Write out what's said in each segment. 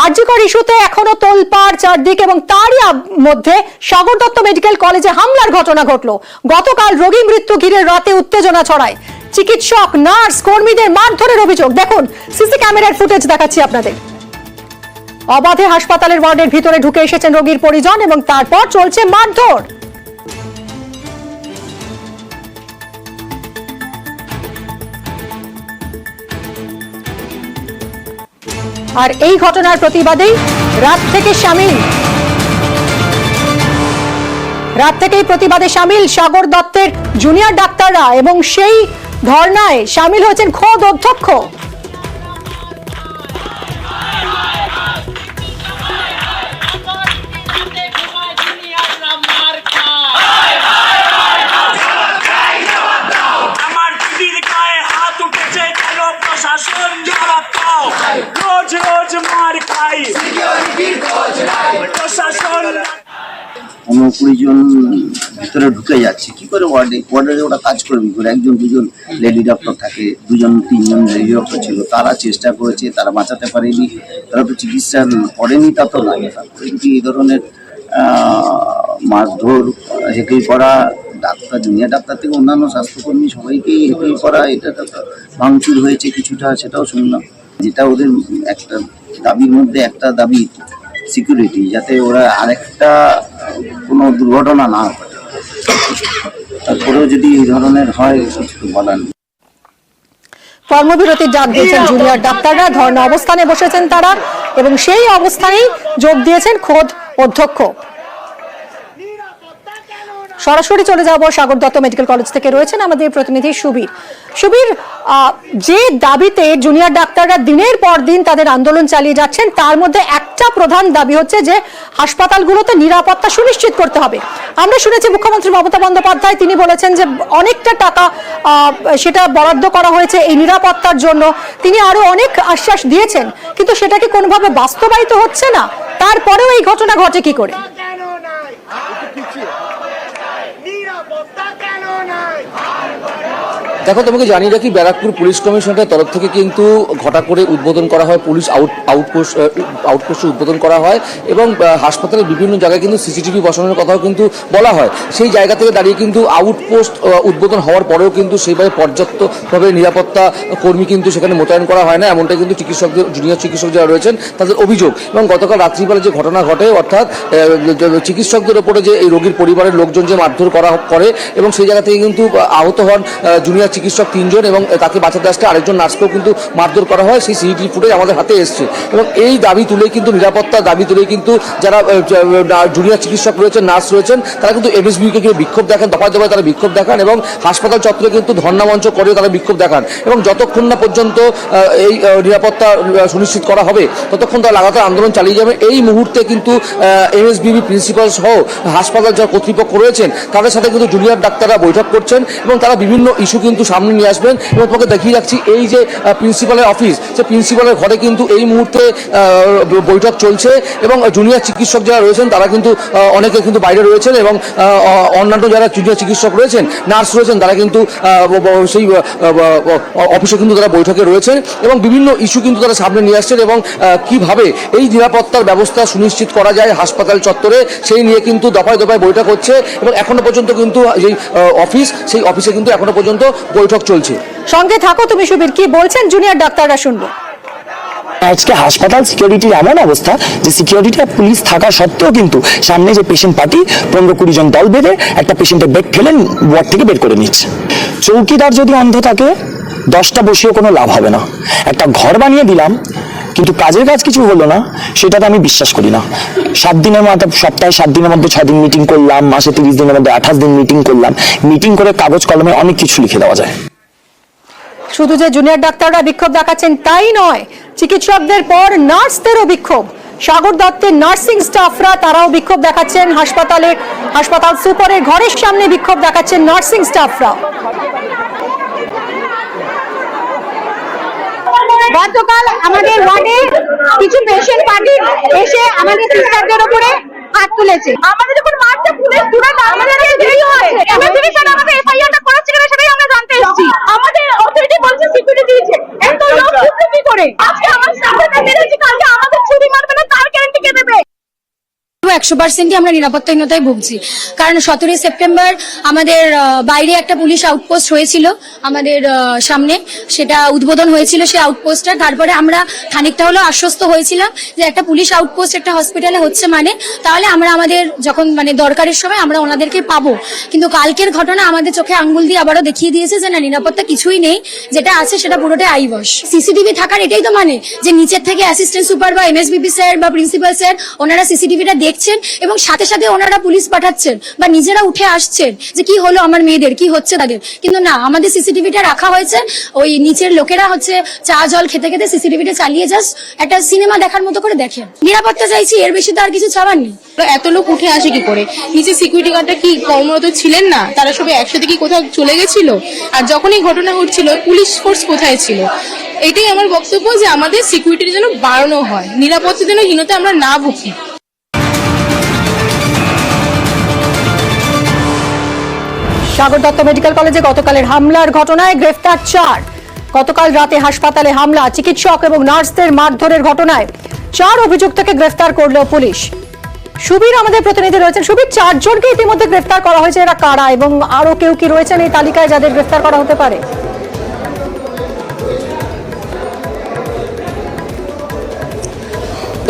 আরজিকর ইস্যুতে এখনো তোলপাড় চারদিক এবং তারই মধ্যে সাগর দত্ত মেডিকেল কলেজে হামলার ঘটনা ঘটলো। গতকাল রোগী মৃত্যু ঘিরে রাতে উত্তেজনা ছড়ায়। চিকিৎসক, নার্স, কর্মীদের মারধরের অভিযোগ। দেখুন সিসি ক্যামেরার ফুটেজ দেখাচ্ছি আপনাদের। অবাধে হাসপাতালের ওয়ার্ডের ভিতরে ঢুকে এসেছেন রোগীর পরিজন এবং তারপর চলছে মারধর। আর এই ঘটনার প্রতিবাদেই রাত থেকেই প্রতিবাদে সামিল সাগর দত্তের জুনিয়র ডাক্তাররা এবং সেই ধর্নায় সামিল হয়েছেন খোদ অধ্যক্ষ। পনেরো 20 জন ভিতরে ঢুকে যাচ্ছে কি করে? ওয়ার্ডে ওরা কাজ করবে করে? একজন দুজন লেডি ডক্টর থাকে, 2-3 লেডি ডক্টর ছিল, তারা চেষ্টা করেছে, তারা বাঁচাতে পারেনি, তারা তো চিকিৎসা করেনি, তা তো লাগে। তারপরে যদি এই ধরনের মারধর, হেঁকেই করা, ডাক্তার, জুনিয়র ডাক্তার থেকে অন্যান্য স্বাস্থ্যকর্মী সবাইকেই হেঁকেই করা, এটা ভাঙচুর হয়েছে কিছুটা, সেটাও শুনলাম। যেটা ওদের একটা দাবির মধ্যে একটা দাবি সিকিউরিটি, যাতে ওরা আরেকটা কোনো দুর্ঘটনা না হয়। তারপরেও যদি এই ধরনের হয় কিছু বলার নেই। কর্মবিরতির ডাক দিয়েছেন জুনিয়র ডাক্তাররা, ধর্ণা অবস্থানে বসেছেন তারা এবং সেই অবস্থানেই যোগ দিয়েছেন খোদ অধ্যক্ষ। সরাসরি চলে যাব সাগর দত্ত মেডিকেল কলেজ থেকে রয়েছেন আমাদের প্রতিনিধি সুবীর। সুবীর, যে দাবিতে জুনিয়র ডাক্তাররা দিনের পর দিন তাদের আন্দোলন চালিয়ে যাচ্ছেন, তার মধ্যে একটা প্রধান দাবি হচ্ছে যে হাসপাতালগুলোতে নিরাপত্তা সুনিশ্চিত করতে হবে। আমরা শুনেছি মুখ্যমন্ত্রী মমতা বন্দ্যোপাধ্যায় তিনি বলেছেন যে অনেকটা টাকা সেটা বরাদ্দ করা হয়েছে এই নিরাপত্তার জন্য। তিনি আরো অনেক আশ্বাস দিয়েছেন, কিন্তু সেটা কি কোনোভাবে বাস্তবায়িত হচ্ছে না? তারপরেও এই ঘটনা ঘটে কি করে? দেখো, তোমাকে জানিয়ে রাখি, ব্যারাকপুর পুলিশ কমিশনারের তরফ থেকে কিন্তু ঘটা করে উদ্বোধন করা হয়, পুলিশ আউটপোস্ট উদ্বোধন করা হয় এবং হাসপাতালের বিভিন্ন জায়গায় কিন্তু সিসিটিভি বসানোর কথাও কিন্তু বলা হয়। সেই জায়গা থেকে দাঁড়িয়ে কিন্তু আউটপোস্ট উদ্বোধন হওয়ার পরেও কিন্তু সেইভাবে পর্যাপ্তভাবে নিরাপত্তা কর্মী কিন্তু সেখানে মোতায়েন করা হয় না, এমনটাই কিন্তু জুনিয়র চিকিৎসক যারা রয়েছেন তাদের অভিযোগ। এবং গতকাল রাত্রিবেলা যে ঘটনা ঘটে, অর্থাৎ চিকিৎসকদের ওপরে যে এই রোগীর পরিবারের লোকজন যে মারধর করে এবং সেই জায়গা থেকে কিন্তু আহত হন জুনিয়র চিকিৎসক 3 জন এবং তাকে বাঁচাতে আসতে আরেকজন নার্সকেও কিন্তু মারধর করা হয়। সেই সিসিটিভি ফুটেজ আমাদের হাতে এসছে এবং এই দাবি তুলে কিন্তু নিরাপত্তার দাবি তুলে কিন্তু যারা জুনিয়র চিকিৎসক রয়েছেন, নার্স রয়েছেন, তারা কিন্তু এমএসবিকে গিয়ে বিক্ষোভ দেখান, দফায় দফায় তারা বিক্ষোভ দেখান এবং হাসপাতাল চত্বরে কিন্তু ধর্ণা মঞ্চ করেও তারা বিক্ষোভ দেখান এবং যতক্ষণ না পর্যন্ত এই নিরাপত্তা সুনিশ্চিত করা হবে ততক্ষণ তারা লাগাতার আন্দোলন চালিয়ে যাবে। এই মুহূর্তে কিন্তু এমএসবিবি প্রিন্সিপাল সহ হাসপাতাল যারা কর্তৃপক্ষ রয়েছেন তাদের সাথে কিন্তু জুনিয়র ডাক্তাররা বৈঠক করছেন এবং তারা বিভিন্ন ইস্যু কিন্তু সামনে নিয়ে আসবেন। এবং তোমাকে দেখিয়ে রাখছি, এই যে প্রিন্সিপালের অফিস, সে প্রিন্সিপালের ঘরে কিন্তু এই মুহূর্তে বৈঠক চলছে এবং জুনিয়র চিকিৎসক যারা রয়েছেন তারা কিন্তু অনেকে কিন্তু বাইরে রয়েছেন এবং অন্যান্য যারা জুনিয়র চিকিৎসক রয়েছেন, নার্স রয়েছেন, তারা কিন্তু সেই অফিসে কিন্তু তারা বৈঠকে রয়েছেন এবং বিভিন্ন ইস্যু কিন্তু তারা সামনে নিয়ে আসছেন এবং কিভাবে এই নিরাপত্তার ব্যবস্থা সুনিশ্চিত করা যায় হাসপাতাল চত্বরে, সেই নিয়ে কিন্তু দফায় দফায় বৈঠক হচ্ছে এবং এখনো পর্যন্ত কিন্তু যেই অফিস, সেই অফিসে কিন্তু এখনো পর্যন্ত বৈঠক চলছে। সঙ্গে থাকো তুমি সুবীর, কি বলছেন জুনিয়র ডাক্তাররা শুনবো। আজকে হাসপাতাল সিকিউরিটির এমন অবস্থা যে সিকিউরিটি আর পুলিশ থাকা সত্ত্বেও কিন্তু সামনে যে পেশেন্ট পার্টি 15-20 জন দল বেঁধে একটা পেশেন্টের বেড ঠেলে ওয়ার্ড থেকে বের করে নিচ্ছে। চৌকিদার যদি অন্ধ থাকে 10টা বসিয়েও কোনো লাভ হবে না। একটা ঘর বানিয়ে দিলাম কিন্তু কাজের কাজ কিছু হলো না, সেটাতে আমি বিশ্বাস করি না। 7 দিনের মধ্যে, সপ্তাহে 7 দিনের মধ্যে 6 দিন মিটিং করলাম, মাসে 30 দিনের মধ্যে 28 দিন মিটিং করলাম। মিটিং করে কাগজ কলমে অনেক কিছু লিখে দেওয়া যায়। শুধু যে জুনিয়র ডাক্তাররা বিক্ষোভ দেখাচ্ছেন তাই নয়, চিকিৎসকদের পর নার্সদেরও বিক্ষোভ। সাগর দত্তের নার্সিং স্টাফরা তারাও বিক্ষোভ দেখাচ্ছেন। হাসপাতাল সুপারের ঘরের সামনে বিক্ষোভ দেখাচ্ছেন নার্সিং স্টাফরা। গতকাল আমাদের ওয়ার্ডে কিছু পেশেন্ট পার্টি এসে আমাদের সিস্টারদের উপরে হাত তুলেছে। আমাদের যখন মারছে পুলিশ তুরন্ত আমাদের দেরি হয়েছে। এমএসবি স্যার আমাদের এফআইআরটা করাচ্ছে কিনা সেটাই আমরা জানতে এসেছি। আমাদের অথরিটি বলছে সিকিউরিটি দিয়েছে, এত লোক কি করে? আজকে আমার সামনে মেরেছে, কালকে আমাদের ছুরি মারবে 100%ই আমরা নিরাপত্তাহীনতায় ভুগছি। কারণ 17 সেপ্টেম্বর আমাদের বাইরে একটা পুলিশ আউটপোস্ট হয়েছিল আমাদের সামনে, সেটা উদ্বোধন হয়েছিল সেই আউটপোস্টটা। তারপরে আমরা খানিকটা হলেও আশ্বস্ত হয়েছিলাম যে একটা পুলিশ আউটপোস্ট একটা হসপিটালে হচ্ছে মানে তাহলে আমরা আমাদের যখন মানে দরকারের সময় আমরা ওনাদেরকে পাবো। কিন্তু কালকের ঘটনা আমাদের চোখে আঙ্গুল দিয়ে আবারও দেখিয়ে দিয়েছে যে না, নিরাপত্তা কিছুই নেই, যেটা আছে সেটা পুরোটাই আইওয়াশ। সিসিটিভি থাকার এটাই তো মানে যে নিচের থেকে অ্যাসিস্ট্যান্ট সুপার বা এমএসবিপি স্যার বা প্রিন্সিপাল স্যার ওনারা সিসিটিভিটা দেখছেন এবং সাথে সাথে ওনারা পুলিশ পাঠাচ্ছেন বা নিজেরা উঠে আসছেন যে কি হলো আমার মেয়েদের, কি হচ্ছে তাদের। কিন্তু না, আমাদের সিসিটিভিটা রাখা হয়েছে, ওই নিচের লোকেরা হচ্ছে চা জল খেতে খেতে সিসিটিভিটা চালিয়ে জাস্ট একটা সিনেমা দেখার মতো করে দেখেন। নিরাপত্তা চাইছি, এর বেশি তো আর কিছু চাওয়ার নেই। এত লোক উঠে আসে কি করে? নিচে সিকিউরিটি গার্ডটা কি কর্মরত ছিলেন না? তারা সবাই একসাথে কি কোথাও চলে গেছিল? আর যখন এই ঘটনা ঘটছিল পুলিশ ফোর্স কোথায় ছিল? এটাই আমার বক্তব্য যে আমাদের সিকিউরিটি যেন বাড়ানো হয়, নিরাপত্তা যেন হীনতা আমরা না ভুগি। সাগর দত্ত মেডিকেল কলেজে গতকালের হামলার ঘটনায় গ্রেফতার 4। গতকাল রাতে হাসপাতালে হামলা, চিকিৎসক এবং নার্সদের মারধরের ঘটনায় 4 অভিযুক্তকে গ্রেফতার করল পুলিশ। সুবীর আমাদের প্রতিনিধি রয়েছেন। সুবীর, 4 জনকে ইতিমধ্যে গ্রেফতার করা হয়েছে, এরা কারা এবং আরো কেউ কি রয়েছেন এই তালিকায় যাদের গ্রেফতার করা হতে পারে?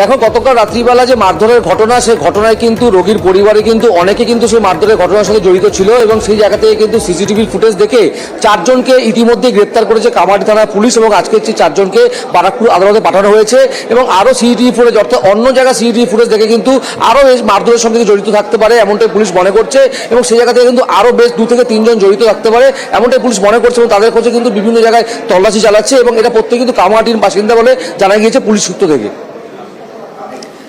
দেখো, গতকাল রাত্রিবেলা যে মারধরের ঘটনা, সেই ঘটনায় কিন্তু রোগীর পরিবারে কিন্তু অনেকে কিন্তু সেই মারধরের ঘটনার সাথে জড়িত ছিল এবং সেই জায়গা থেকে কিন্তু সিসিটিভির ফুটেজ দেখে 4 জনকে ইতিমধ্যে গ্রেপ্তার করেছে কামারহাটি থানার পুলিশ এবং আজকে 4 জনকে বারাকপুর আদালতে পাঠানো হয়েছে এবং আরও সিসিটিভি ফুটেজ অর্থাৎ অন্য জায়গায় সিসিটিভি ফুটেজ দেখে কিন্তু আরও এই মারধরের সঙ্গে জড়িত থাকতে পারে এমনটাই পুলিশ মনে করছে এবং সেই জায়গা থেকে কিন্তু আরও বেশ 2 থেকে 3 জন জড়িত থাকতে পারে এমনটাই পুলিশ মনে করছে এবং তাদের কাছে কিন্তু বিভিন্ন জায়গায় তল্লাশি চালাচ্ছে এবং এটা প্রত্যেকে কিন্তু কামারহাটির বাসিন্দা বলে জানা গিয়েছে পুলিশ সূত্র থেকে।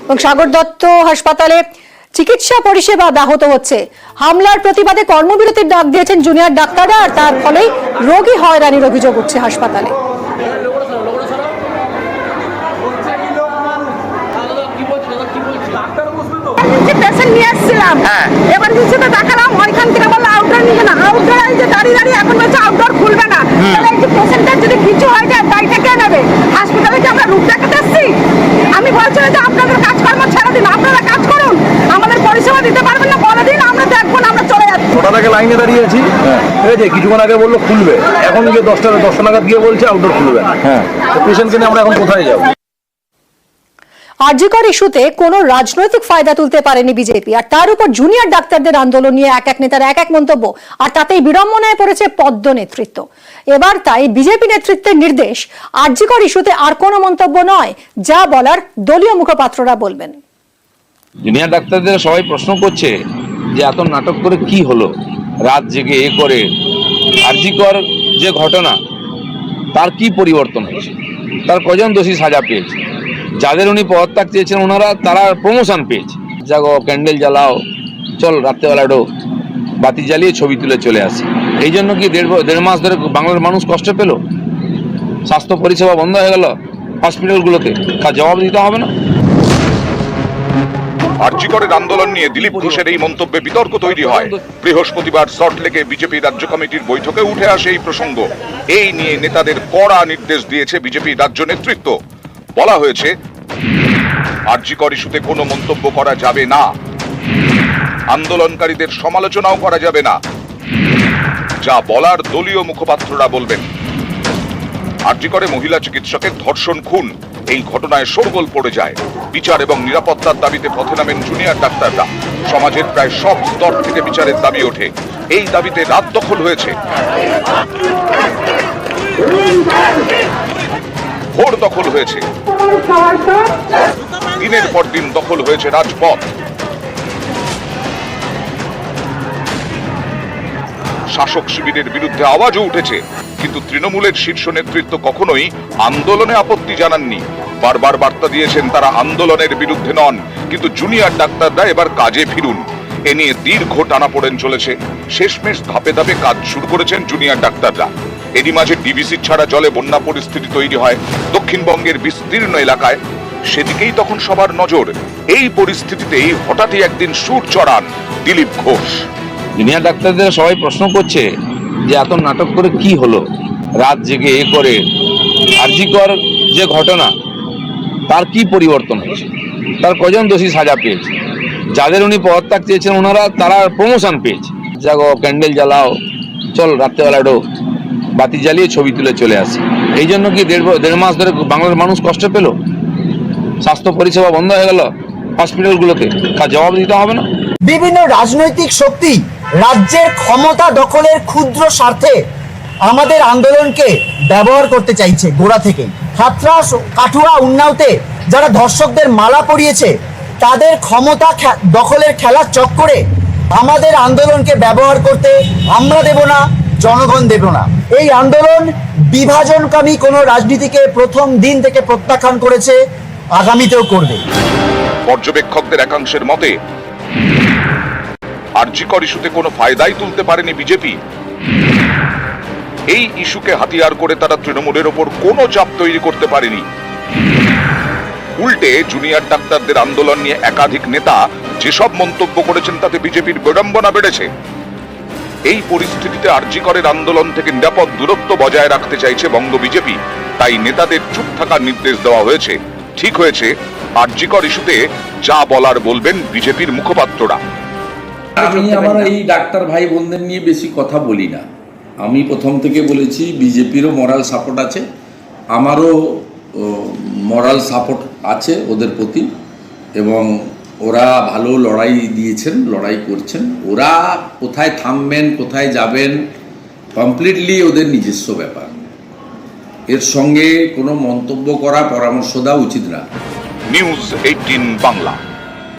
এবং সাগর দত্ত হাসপাতালে চিকিৎসা পরিষেবা ব্যাহত হচ্ছে। হামলার প্রতিবাদে কর্মবিরতির ডাক দিয়েছেন জুনিয়র ডাক্তাররা, আর তার ফলেই রোগী হয়রানির অভিযোগ উঠছে হাসপাতালে। পেশেন্ট নিয়ে এসেছিলাম, এমার্জেন্সিতে দেখালাম, ওইখান থেকে বললো আউটডোর নিবে না। আউটডোর এই যে দাঁড়িয়ে দাঁড়িয়ে এখন বলছে আউটডোর খুলবে না। তাহলে এই যে পেশেন্টের যদি কিছু হয়ে যায় দায়টা কে নেবে? হাসপাতালে কি আমরা রূপ দেখাতে এসেছি? আমি বলছিলাম যে আপনাদের কাজকর্ম ছেড়ে দিন, আপনারা কাজ করুন, আমাদের পরিষেবা দিতে পারবেন না বলে দিন, আমরা দেখবো না, আমরা চলে যাচ্ছি। ওটা থেকে লাইনে দাঁড়িয়ে আছি, ঠিক আছে, কিছুক্ষণ আগে বললো খুলবে, এখন গিয়ে 10টা নাগাদ গিয়ে বলছে আউটডোর খুলবে না। তো পেশেন্টকে নিয়ে আমরা এখন কোথায় যাবো? আরজিকর ইস্যুতে কোনো রাজনৈতিক ফায়দা তুলতে পারেনি বিজেপি, আর তার উপর জুনিয়র ডাক্তারদের আন্দোলন নিয়ে এক এক নেতার এক এক মন্তব্য, আর তাতেই বিড়ম্বনায় পড়েছে পদ্ম নেতৃত্ব। এবার তাই বিজেপি নেতৃত্বের নির্দেশ, আরজিকর ইস্যুতে আর কোনো মন্তব্য নয়, যা বলার দলীয় মুখপাত্ররা বলবেন। জুনিয়র ডাক্তারদের সবাই প্রশ্ন করছে যে এত নাটক করে কি হলো, রাত জেগে এ করে আরজিকর যে ঘটনা তার কি পরিবর্তন হয়েছে, তার কজন দোষী সাজা পেয়েছে, যাদের উনি পদত্যাগ চেয়েছেন ওনারা তারা প্রমোশন পেয়েছে। জাগো, ক্যান্ডেল জ্বালাও, চল রাত্রেবেলা একটু বাতি জ্বালিয়ে ছবি তুলে চলে আসি। এই জন্য কি দেড় মাস ধরে বাংলার মানুষ কষ্ট পেল, স্বাস্থ্য পরিষেবা বন্ধ হয়ে গেল হসপিটালগুলোতে, তার জবাব দিতে হবে না? আরজিকরের আন্দোলন নিয়ে দিলীপ ঘোষের এই মন্তব্যে বিতর্ক তৈরি হয়। বৃহস্পতিবার সল্টলেকে বিজেপি রাজ্য কমিটির বৈঠকে উঠে আসে এই প্রসঙ্গ। এই নিয়ে নেতাদের কড়া নির্দেশ দিয়েছে বিজেপি রাজ্য নেতৃত্ব। বলা হয়েছে আরজিকর ইস্যুতে কোনো মন্তব্য করা যাবে না, আন্দোলনকারীদের সমালোচনাও করা যাবে না, যা বলার দলীয় মুখপাত্ররা বলবেন। আরজিকরে মহিলা চিকিৎসকের ধর্ষণ খুন, এই ঘটনায় শোরগোল পড়ে যায়। বিচার এবং নিরাপত্তার দাবিতে পথে নামেন জুনিয়র ডাক্তাররা। সমাজের প্রায় সব স্তর থেকে বিচারের দাবি ওঠে। এই দাবিতে রাত দখল হয়েছে, ভোর দখল হয়েছে, দিনের পর দিন দখল হয়েছে রাজপথ। শাসক শিবিরের বিরুদ্ধে আওয়াজও উঠেছে, কিন্তু তৃণমূলের শীর্ষ নেতৃত্ব কখনোই আন্দোলনে আপত্তি জানাননি। বারবার বার্তা দিয়েছেন তারা আন্দোলনের বিরুদ্ধে নন, কিন্তু জুনিয়র ডাক্তাররা এবার কাজে ফিরুন। এ নিয়ে দীর্ঘ টানাপোড়েন চলেছে। শেষমেশ ধাপে ধাপে কাজ শুরু করেছেন জুনিয়র ডাক্তাররা। এরই মাঝে ডিবিসি ছাড়া জলে বন্যা পরিস্থিতি তৈরি হয় দক্ষিণবঙ্গের বিস্তীর্ণ এলাকায়। সেদিকেই তখন সবার নজর। এই পরিস্থিতিতেই হঠাৎই একদিন সুর চড়ান দিলীপ ঘোষ। জুনিয়র ডাক্তারদের সবাই প্রশ্ন করছে যে এত নাটক করে কি হলো, রাত জেগে এ করে আরজিকর যে ঘটনা তার কি পরিবর্তন হয়েছে, তার কজন দোষী সাজা পেয়েছে, যাদের উনি পদত্যাগ চেয়েছেন ওনারা তারা প্রমোশন পেয়েছে, জাগো ক্যান্ডেল জ্বালাও, চল রাত্রেবেলা একটু বাতি জ্বালিয়ে ছবি তুলে চলে আসে। এই জন্য কি দেড় মাস ধরে বাংলার মানুষ কষ্ট পেল, স্বাস্থ্য পরিষেবা বন্ধ হয়ে গেল হসপিটালগুলোতে, তার জবাব দিতে হবে না? বিভিন্ন রাজনৈতিক শক্তি রাজ্যের ক্ষমতা দখলের ক্ষুদ্র স্বার্থে আমাদের আন্দোলনকে ব্যবহার করতে চাইছে গোড়া থেকে। হাথরাস, কাঠুয়া, উন্নাওতে যারা ধর্ষকদের মালা পরিয়েছে তাদের ক্ষমতা দখলের খেলার চক্করে আমাদের আন্দোলনকে ব্যবহার করতে আমরা দেব না, জনগণ দেব না। এই আন্দোলন বিভাজনকামী কোনো রাজনীতিকে প্রথম দিন থেকে প্রত্যাখ্যান করেছে, আগামীতেও করবে। পর্যবেক্ষকদের একাংশের মতে আরজি কর ইস্যুতে কোনো ফায়দাই তুলতে পারেনি বিজেপি। এই ইস্যুকে হাতিয়ার করে তারা তৃণমূলের ওপর কোনো চাপ তৈরি করতে পারেনি। উল্টে জুনিয়র ডাক্তারদের আন্দোলন নিয়ে একাধিক নেতা যেসব মন্তব্য করেছেন তাতে বিজেপির বিড়ম্বনা বেড়েছে। এই পরিস্থিতিতে আরজি করের আন্দোলন থেকে নিরাপদ দূরত্ব বজায় রাখতে চাইছে বঙ্গ বিজেপি, তাই নেতাদের চুপ থাকার নির্দেশ দেওয়া হয়েছে। ঠিক হয়েছে, আরজি কর ইস্যুতে যা বলার বলবেন বিজেপির মুখপাত্ররা। আমি আমার এই ডাক্তার ভাই বোনদের নিয়ে বেশি কথা বলি না। আমি প্রথম থেকে বলেছি বিজেপিরও মরাল সাপোর্ট আছে, আমারও মরাল সাপোর্ট আছে ওদের প্রতি, এবং ওরা ভালো লড়াই দিয়েছেন, লড়াই করছেন। ওরা কোথায় থামবেন, কোথায় যাবেন, কমপ্লিটলি ওদের নিজস্ব ব্যাপার। এর সঙ্গে কোনো মন্তব্য করা, পরামর্শ দেওয়া উচিত না। নিউজ 18 বাংলা।